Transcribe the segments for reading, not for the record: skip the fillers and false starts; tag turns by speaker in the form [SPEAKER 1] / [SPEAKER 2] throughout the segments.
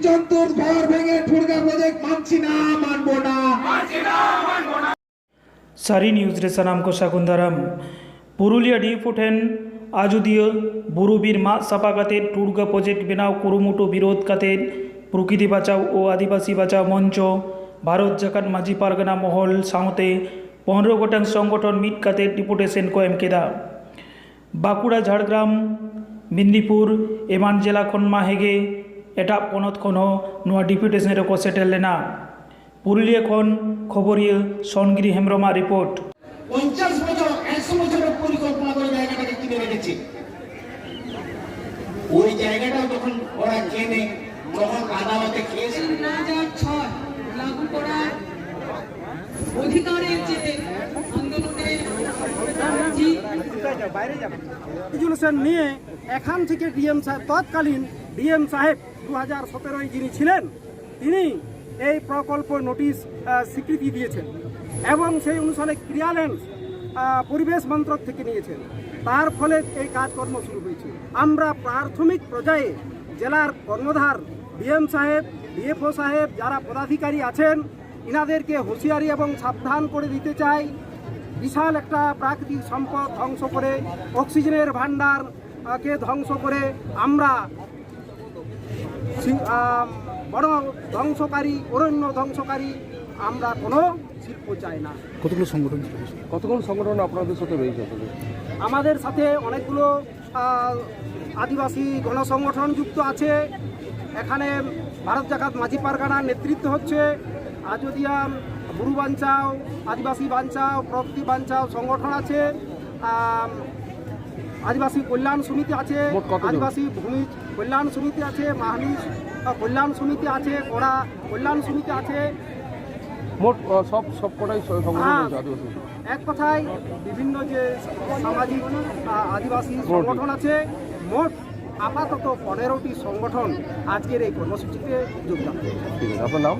[SPEAKER 1] জীবজন্তুর ঘর ভেঙে ঠুড়গা প্রজেক্ট মানছি না, মানবো না।
[SPEAKER 2] सारी न्यूज़ रे सनाम को शाकुंदाराम पुरुलिया डी फुटेन आजुदियो बुरुबीर मा सपा काते टुड़गा प्रोजेक्ट बनाव कुरुमुटु विरोध काते प्रकृति बाँचाओ और आदिवासी बाँचाओ मंच भारत जाकात माझी पारगाना महल साउते 15 गोटां संगठन मिट काते डिपुटेशन को एम केदा बाकुड़ा झाड़ग्राम मिदनीपुर एमान जिला खन मा हेगे एटा पनत खन नोआ डिपुटेशन को सेटेल लेना पुरुलिया खन खबरिया सनगिरी हेम्ब्रमा रिपोर्ट
[SPEAKER 1] 50 বছর 100 বছরের পরিকল্পনা করে জায়গাটাকে কিনে রেখেছে। ওই জায়গাটা যখন ওরা কেনে তখন আদালতে কেস
[SPEAKER 3] 2006 লাগু করার অধিকারের যে আন্দোলনে
[SPEAKER 4] রেজুলেশন নিয়ে এখান থেকে ডিএম সাহেব তৎকালীন ডিএম সাহেব 2017 যিনি ছিলেন তিনি এই প্রকল্প নোটিশ স্বীকৃতি দিয়েছেন এবং সেই অনুসারে ক্লিয়ারেন্স পরিবেশ মন্ত্রক থেকে নিয়েছেন। তার ফলে এই কাজকর্ম শুরু হয়েছে। আমরা প্রাথমিক পর্যায়ে জেলার কর্ণধার ডিএম সাহেব ডিএফও সাহেব যারা পদাধিকারী আছেন ইনাদেরকে হুঁশিয়ারি এবং সাবধান করে দিতে চাই। বিশাল একটা প্রাকৃতিক সম্পদ ধ্বংস করে অক্সিজেনের ভাণ্ডারকে ধ্বংস করে আমরা বড় ধ্বংসকারী অরণ্য ধ্বংসকারী আমরা কোনো শিল্প চাই না।
[SPEAKER 5] কতগুলো সংগঠন আপনাদের সাথে রয়েছে?
[SPEAKER 4] আমাদের সাথে অনেকগুলো আদিবাসী গণসংগঠন যুক্ত আছে। এখানে ভারত জাকাত মাঝি পারগানার নেতৃত্ব হচ্ছে আজদিয়া বুরু বাঞ্চাও আদিবাসী বাঞ্চাও প্রকৃতি বাঞ্চাও সংগঠন আছে, আদিবাসী কল্যাণ সমিতি আছে, আদিবাসী ভূমি কল্যাণ সমিতি আছে, মাহানি কল্যাণ সমিতি আছে, কোড়া কল্যাণ সমিতি আছে।
[SPEAKER 5] মোট সব কটাই
[SPEAKER 4] এক কথায় বিভিন্ন যে সামাজিক আদিবাসী সংগঠন আছে, মোট আপাতত 15টি সংগঠন আজকের এই কর্মসূচিতে যোগদান করছে।
[SPEAKER 5] আপনার নাম?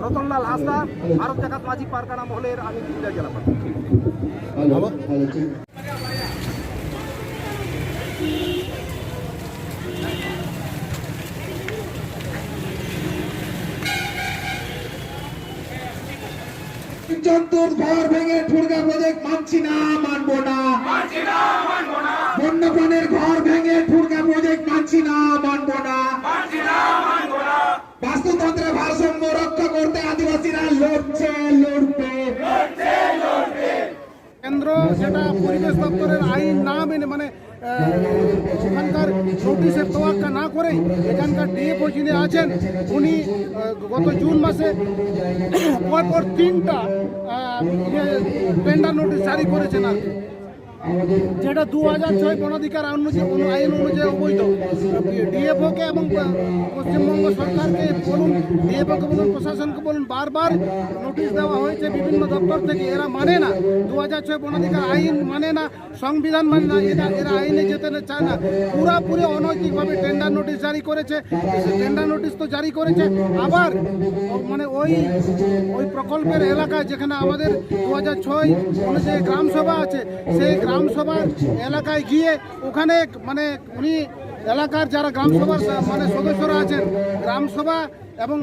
[SPEAKER 4] রতনলাল হাসদা, ভারত জাকাত মাঝি পারগানা মহলের আমি পুরুলিয়া জেলা প্রার্থী।
[SPEAKER 1] জীবজন্তুর ঘর ভেঙে ঠুড়গা প্রজেক্ট মানছি না, মানবো না। বন্যপ্রাণীর ঘর ভেঙে ঠুড়গা প্রজেক্ট মানছি না, মানবো না। বাস্তুতন্ত্রের ভারসাম্য রক্ষা করতে আদিবাসীরা লড়ছে, লড়বে।
[SPEAKER 4] কেন্দ্র যেটা পরিবেশ দপ্তরের আইন না মেনে মানে ওখানকার নোটিশের তোয়াক্কা না করেই এখানকার ডিএফও যিনি আছেন উনি গত জুন মাসে পরপর 3টা টেন্ডার নোটিশ জারি করেছেন আর যেটা 2006 বনাধিকার আইন অনুযায়ী অবৈধ। ডিএফওকে এবং পশ্চিমবঙ্গ সরকারকে বলুন, ডিএফওকে বলুন, প্রশাসনকে বলুন, বারবার নোটিশ দেওয়া হয়েছে বিভিন্ন দপ্তর থেকে। এরা মানে না 2006 বনাধিকার আইন মানে না, সংবিধান মানে না, এরা আইনে যেতে চায় না। পুরাপুরি অনৈতিকভাবে টেন্ডার নোটিশ জারি করেছে। টেন্ডার নোটিশ তো জারি করেছে, আবার মানে ওই প্রকল্পের এলাকায় যেখানে আমাদের 2006 অনুযায়ী গ্রামসভা আছে সেই গ্রামসভার এলাকায় গিয়ে ওখানে মানে উনি এলাকার যারা গ্রামসভার মানে সদস্যরা আছেন, গ্রামসভা এবং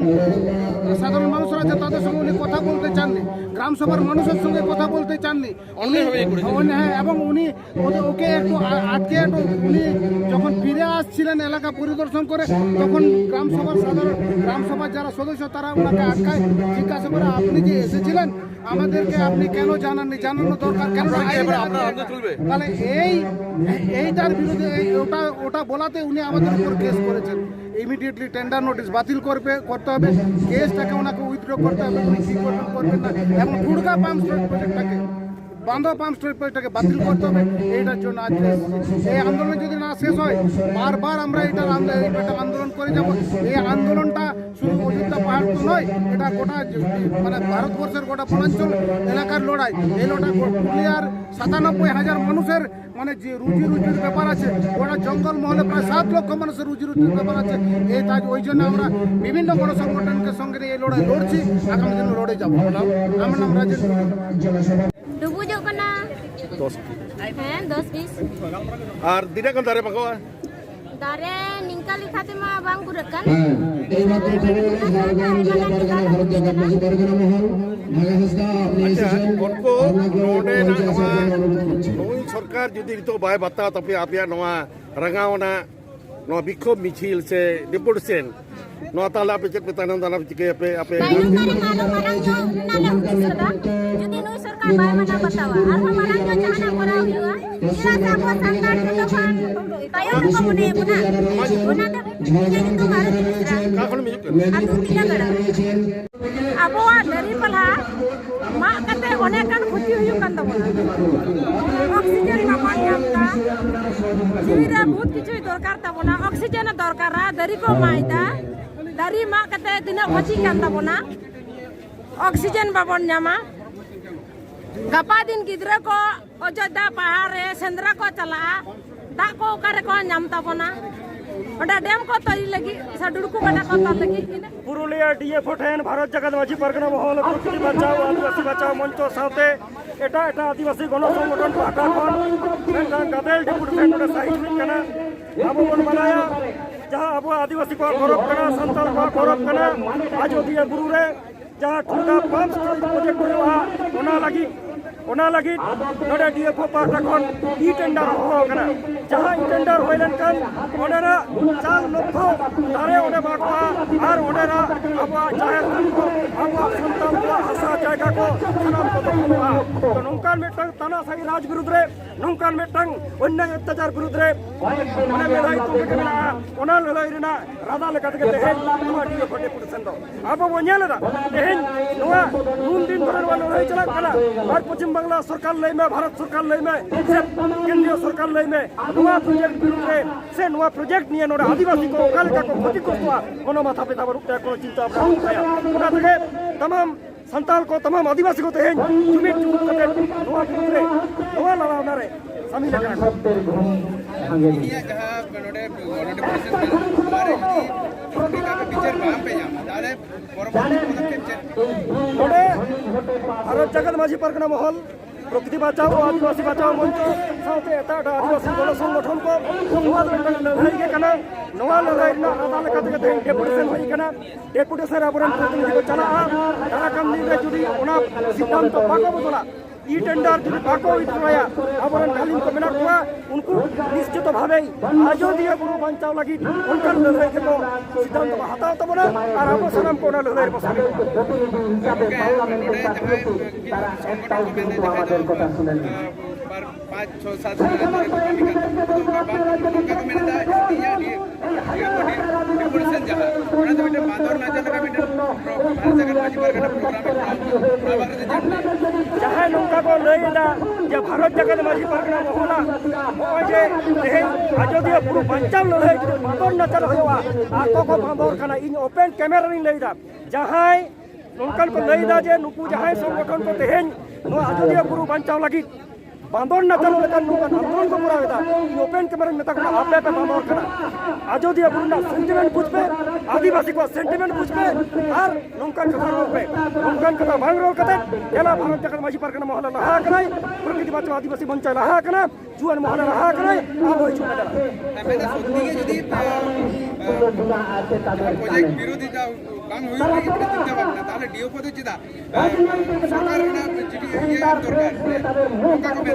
[SPEAKER 4] সাধারণ মানুষরা আছে তাদের সঙ্গে উনি কথা বলতে চাননি, গ্রামসভার মানুষের সঙ্গে কথা বলতে চাননি। হ্যাঁ, এবং উনি ওকে একটু আজকে একটু উনি যখন ফিরে আসছিলেন এলাকা পরিদর্শন করে তখন গ্রামসভার যারা সদস্য তারা ওনাকে আটকায়, জিজ্ঞাসা করে আপনি যে এসেছিলেন আমাদেরকে আপনি কেন জানাননি, জানানো দরকার কেন? তাহলে এইটার বিরুদ্ধে ওটা বলাতে উনি আমাদের উপর কেস করেছেন। ইমিডিয়েটলি টেন্ডার নোটিশ বাতিল করতে হবে, কেসটাকে ওনাকে উইথড্র করতে হবে, উনি কি করবেন না, এবং ঠুড়গা পাম্প স্টোরেজ প্রজেক্টটাকে বান্ধব পাম্প স্টোরেজ প্রজেক্টটাকে বাতিল করতে হবে। এইটার জন্য আজকে এই আন্দোলন যদি না শেষ হয় বারবার আমরা এটা আন্দোলন করে যাব। এই আন্দোলনটা শুধু অযোধ্যা পাহাড় তো নয়, এটা গোটা মানে ভারতবর্ষের গোটা বনাঞ্চল এলাকার লড়াই। এই লড়াই পুরুলিয়ার 97,000 মানুষের মানে যে রুজির ব্যাপার আছে, ওটা জঙ্গল মহলে প্রায় 7 লক্ষ মানুষের রুজির ব্যাপার আছে। এই তাই ওই জন্য আমরা বিভিন্ন গণসংগঠনকে সঙ্গে এই লড়াই লড়ছি, আগামী দিনে লড়ে যাবো। আমার নাম রাজেশ।
[SPEAKER 6] ডুবুজো কানা 10 20
[SPEAKER 5] আর দিনা কোন ধারে পাকো
[SPEAKER 6] Dare ningkali kate ma bang burakan.
[SPEAKER 1] এই মাত্র খবর হলো ঝাড়গ্রাম জেলা পরগনা ভারত জাগাত মাঝি পরগনা মহল ঢাকা হাসদা আপনি এসেছেন আপনাকে পৌঁছে আসার জন্য অনুরোধ করছি
[SPEAKER 7] নতুন সরকার যদি itu bai bata tapi apia noa rangawana noa bikhop michil se deportation noa tala pe cek petanan tala cek ape
[SPEAKER 6] Tayo kare malu marang jo nale usada. Jadi noi sarkar bai mana batawa. Arma marang jo jahana korau juga. Sila sabo santar to pan. Tayo ko mune puna. Puna ta jadi to baru disra.
[SPEAKER 7] kakon mi
[SPEAKER 6] Aku tidak ada. Abawa dari palha mak kate onekan khuti huyuk kan tabona. Oksigen babon nyamta. Jiwira bahut kichui dorkar tabona. Oksigen dorkara dari ko maida. Dari mak kate tina khuti kan tabona. Oksigen babon nyama. Gapa din gidra ko ojoda pahare sendra ko chala. Tak ko kare ko nyam tabona. Oda dam ko tari lagi sadurku bana ko tar lagi.
[SPEAKER 2] Purulia ডিএফ10 Bharat জাগাত মাঝি পরগনা মহল প্রকৃতি বাঁচাও আদিবাসী বাঁচাও মঞ্চ সাথে এটা আদিবাসী গণসংগঠন পাহটা খন মেনটাং গাদেল deputation ᱱᱚᱰᱮ ᱥᱟᱦᱤᱡ ᱦᱩᱭᱩᱜ ᱠᱟᱱᱟ ᱟᱵᱚ ᱵᱚᱱ ᱵᱟᱲᱟᱭᱟ ᱡᱟᱦᱟᱸ ᱟᱵᱚ ᱟᱹᱫᱤᱵᱟᱹᱥᱤ ᱠᱚᱣᱟᱜ ᱜᱚᱨᱚᱵ ᱠᱟᱱᱟ ᱥᱟᱱᱛᱟᱲ ᱠᱚᱣᱟᱜ ᱜᱚᱨᱚᱵ ᱠᱟᱱᱟ ᱟᱡᱚᱫᱤᱭᱟᱹ ᱵᱩᱨᱩ ᱨᱮ ᱡᱟᱦᱟᱸ ᱴᱷᱩᱝᱜᱟ ᱯᱟᱢᱯ ᱯᱨᱚᱡᱮᱠᱴ ᱦᱩᱭᱩᱜᱼᱟ ᱚᱱᱟ ᱞᱟᱹᱜᱤᱫ ᱱᱚᱰᱮ ᱰᱤএফ ᱯᱟᱦᱴᱟ ᱠᱷᱚᱱ ই টেন্ডার ᱦᱚᱦᱚ ᱟᱠᱟᱱᱟ ᱡᱟᱦᱟᱸ ই টেন্ডার ᱦᱩᱭ ᱞᱮᱱᱠᱷᱟᱱ ᱚᱸᱰᱮᱱᱟᱜ 4 ᱞᱚᱠᱷᱚ ᱫᱟᱨᱮ ᱚᱸᱰᱮ ᱢᱟᱜᱚᱜᱼᱟ ᱟᱨ ᱚᱸᱰᱮᱱᱟᱜ ᱟᱵᱚᱣᱟᱜ ᱡᱟᱦᱮᱨ ᱛᱷᱟᱱ ᱠᱚ ᱟᱵᱚᱣᱟᱜ ᱥᱟᱱᱛᱟᱲ ᱠᱚᱣᱟᱜ ᱦᱟᱥᱟ ᱡᱟᱭᱜᱟ ᱠᱚ ᱥᱟᱱᱟᱢ ᱠᱚ ᱫᱚᱠᱷᱚᱞᱚᱜᱼᱟ ᱛᱚ ᱱᱚᱝᱠᱟᱱ ᱢᱤᱫᱴᱟᱝ ᱛᱟᱱᱟᱥᱟᱦᱤ ᱨᱟᱡᱽ ᱵᱤᱨᱩᱫᱽ ᱨᱮ ᱱᱚᱝᱠᱟᱱ ᱢᱤᱫᱴᱟᱝ ᱚᱱᱱᱟᱭ ᱚᱛᱛযাচার ᱵᱤᱨᱩᱫᱽ ᱨᱮ ᱚᱱᱟ ᱞᱟᱹᱲᱦᱟᱹᱭ ᱛᱩᱞᱩᱡ ᱢᱮᱱᱟᱜᱼᱟ ᱚᱱᱟ ᱞᱟᱹᱲᱦᱟᱹᱭ ᱨᱮᱱᱟᱜ ᱨᱟᱫᱟ ᱞᱮᱠᱟ ᱛᱮᱜᱮ ᱛᱮᱦᱮᱧ ᱱᱚᱣᱟ ᱰᱤএᱯ ᱰᱮᱯᱩᱴᱮᱥᱚᱱ ᱫᱚ ᱟᱵᱚ ᱵᱚᱱ ᱧᱮᱞ ᱮᱫᱟ ᱛᱮᱦᱮᱧ ᱱᱚᱣᱟ ᱱᱩᱱ ᱫᱤᱱ ধরে ᱱᱚᱣᱟ ᱞᱟᱹᱲᱦᱟᱹᱭ ᱪᱟᱞᱟᱜ ᱠᱟᱱᱟ ᱟᱨ ᱯᱚᱪᱷᱤᱢ ᱵᱟᱝᱞᱟ ᱥᱚᱨᱠᱟর ᱞᱟᱹᱭ ᱢᱮ भारत सरकार लई में से केंद्रीय सरकार लई में नवा प्रोजेक्ट विरुद्ध रे से नवा प्रोजेक्ट निये नोडे आदिवासी को ओकालेका को क्षति करतवा कोनो माथा पे ताबर उठते कोनो चिंता अपना उठाया ओना तके तमाम संताल को तमाम आदिवासी को तेहेन जुमित जुमित कते नवा विरुद्ध रे नवा लड़ावना रे शामिल करा
[SPEAKER 8] ini जहां नोडे प्रोसेस में हमारे छोटी का टीचर काम पे जामा ताले परवर्ती पदक्षेप
[SPEAKER 2] नोडे भारत जगत माझी परगना महल প্রকৃতি বাঁচাও আদিবাসী বাঁচাও মঞ্চ সাথে এটা আদিবাসী গণসংগঠন কো নওয়া লড়াই কে কানা নওয়া লড়াই না আদা লেখা থেকে ডেপুটেশন হই কানা ডেপুটেশন আবরণ প্রতিনিধি को चला তারা কাম দিন রে যদি ওনা সিদ্ধান্ত বাকো বদলা ই টেন্ডার যদি বাকো ইতরায়া আবরণ খালিন को মেনা কোয়া उनको निश्चित भावे आजोदिया बुरु बांचाव लगी उनका लड़ाई के सिद्धांत हटाओ तब ना और अब सनम को ना लड़ाई बस
[SPEAKER 8] पर 5-6 7 डिपोटेशन जहां ओना तो बेटा बादर ना चला का बेटा भारत जगत माझी परगना प्रोग्राम
[SPEAKER 2] जहां नौका को लईदा जे भारत जगत माझी परगना मोहला ओजे तेहे आजोदिया बुरु बांचाव लड़ाई बादर ना चला होवा आको को बांदर खाना इन ओपन कैमरा नी लईदा जहां नौका को लईदा जे नुकु जहां संगठन को तेहेन नो आजोदिया बुरु बांचाव लगी बांदर ना चलो लेकिन नौका आंदोलन को पूरा होता ओपन कैमरा में तक आप पे बांदर खाना आजोदिया बुरु ना सेंटिमेंट पूछ पे आदिवासी को सेंटिमेंट पूछ पे और नौका कथा रोक पे नौका कथा भांग रोक कते एला भारत जगत माझी परगना महल लहा कनाय प्रकृति बाचो आदिवासी बंचा लहा कना जुआन महल लहा कनाय आ होय छु ना
[SPEAKER 8] मैंने सोचती है यदि प्रोजेक्ट विरोधी जा काम हुई है चिंता भावना ताले डीओ पदे चिदा सरकार ना ये दरकार नौका को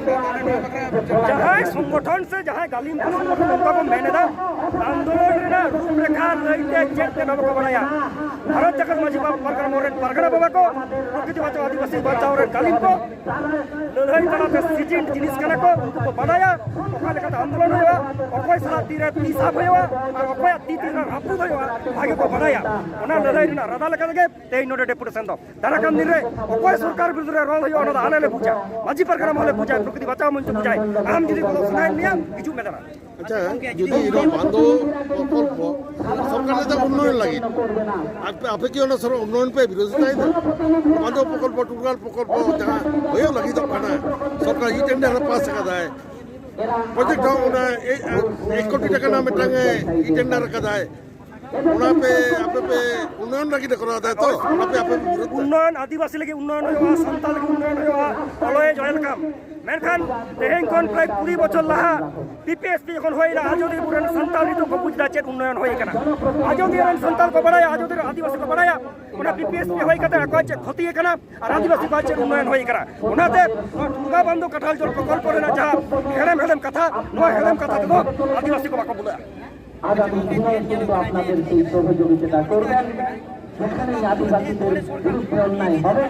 [SPEAKER 2] जहां संगठन से जहां गालिम नौका को मैंने दा आंदोलन रे रूपरेखा लईते चेक नब को बनाया भारत जगत माझी परगना मोरे परगना बाबा को प्रकृति बाचो आदिवासी बचाओ रे गालिम को लड़ाई चलाते सीजन जिनिस कना को बनाया ओका लेका आंदोलन होया ओकोय सारा तीरे तीसा होया और ओकोय तीतीरा रापु होया भागे को बनाया ओना लड़ाई रे रादा लेका लगे तेई नोडे डेपुटेशन दो दारा काम दिन रे ओकोय सरकार बिरुद्ध रे रोल होया ओना आले बुझा माझी परगना महले बुझा प्रकृति बाचाओ मंच बुझाय आम जदि को सुनाय निया किछु मेदाना
[SPEAKER 7] আচ্ছা যদি এর বান্ধ প্রকল্প সরকারের তো উন্নয়ন লাগে আপনি কি ওনা সর উন্নয়ন পে বিরোধিতা আছে বান্ধ প্রকল্প টুকাল প্রকল্প যা হয়ে লাগি তো কানা সরকার ই টেন্ডার পাস করা যায় প্রজেক্ট ওনা 1 কোটি টাকা না মেটাঙ্গে ই টেন্ডার করা যায় ᱚᱱᱟ ᱯᱮ ᱟᱯᱮ ᱯᱮ ᱩᱱᱱᱚᱭᱚᱱ ᱞᱟᱹᱜᱤᱫ ᱠᱚᱨᱟᱣ ᱫᱟ ᱛᱚ ᱚᱱᱟ ᱯᱮ ᱟᱯᱮ ᱵᱤᱨᱳᱫ ᱫᱟ?
[SPEAKER 9] उन्नयन आदिवासी लगे उन्नयन हुआ सानताल लगे उन्नयन हुआ अलय जयल काम मेनखान तेहेन खन प्राय 20 बछर लाहा पीपीएसपी जखन होइना आजोदी पुरान सानताल नितो को बुझदा चेत उन्नयन होय कना आजोदी रन सानताल को बड़ाया आजोदी आदिवासी को बड़ाया ओना पीपीएसपी होय कते को चेत खती कना और आदिवासी को चेत उन्नयन होय कना ओनाते ठुगा बंधु कठाल जल प्रकल्प रेना जहा हेलेम कथा नो हेलेम कथा तो आदिवासी को बाको बुला
[SPEAKER 1] আগামী দিনে কিন্তু আপনাদের সেই সহযোগিতা করবেন যেখানে আদিবাসীদের বিরুদ্ধে অন্যায় হবে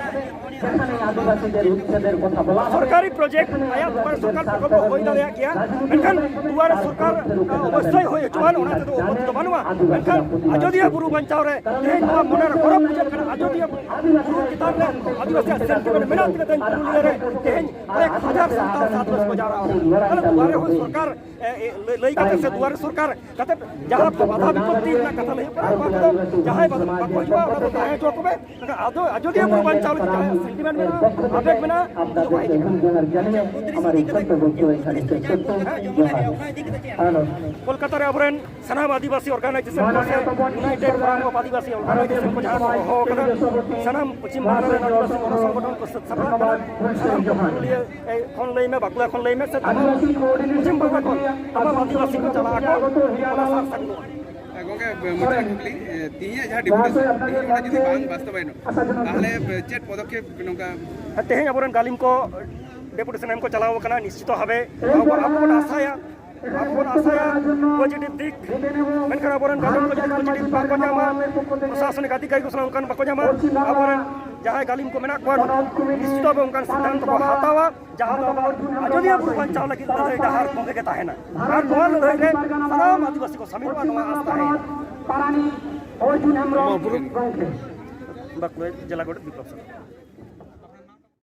[SPEAKER 1] সেখানে আদিবাসীদের উচ্ছেদের কথা বলা হবে
[SPEAKER 9] सरकारी प्रोजेक्ट आया पर सरकार प्रकल्प होई दाया किया मेनखान दुआरे सरकार अवश्य होय जवान ओनाते तो उपत बानुआ मेनखान आजोदिया बुरु बंचाव रे तेहेन नवा मनर गौरव बुझे कना आजोदिया बुरु किताब रे आदिवासी सेंटिमेंट मेना तिके पुरुलिया रे तेहेन 1000 संताल साथ बस को जा रहा है दुआरे होय सरकार लई कते से दुआरे सरकार कते जहां बाधा विपत्ति ना कथा नहीं पर जहां बाधा कोइबा ओना ताहे जोकबे आजोदिया बुरु बंचाव सेंटिमेंट में आवेग में ना कोलकाता रे अबरेन सनाम आदिवासी ऑर्गेनाइजेशन से united forum of Adivasi organization को जहां हो कना सनाम पश्चिम बंगाल रे आदिवासी गण संगठन को सफल बना लिए खन लई में बाकुला खन लई में से पश्चिम बंगाल को तमाम आदिवासी को चला को ओना साथ सकनो
[SPEAKER 8] गोके मुद्रा कुकली तिया जहां डिपुटेशन ओना जदि बांग बास्तबायनो ताहले चेट पदक्षेप नोका
[SPEAKER 9] तेहेन अबरेन गालिम को डेपुटेशन एम को चलाव कना निश्चित भावे आपको आशाया पॉजिटिव दिक मेनखान अबरेन गालिम को पॉजिटिव बाको जामा प्रशासनिक अधिकारी को सलामकान बाको जामा अबरेन जहां गालिम को मेना कोन निश्चित भावे उनका सिद्धांत को हटावा जहां आजोदिया बुरु बंचाव लगी लड़ाई डहार कोगे के ताहेना और नोआ लड़ाई रे सनाम आदिवासी को शामिल बा नोआ आस्था है पारानी अर्जुन हेमब्रम बाकुला जिला कोट विप्लव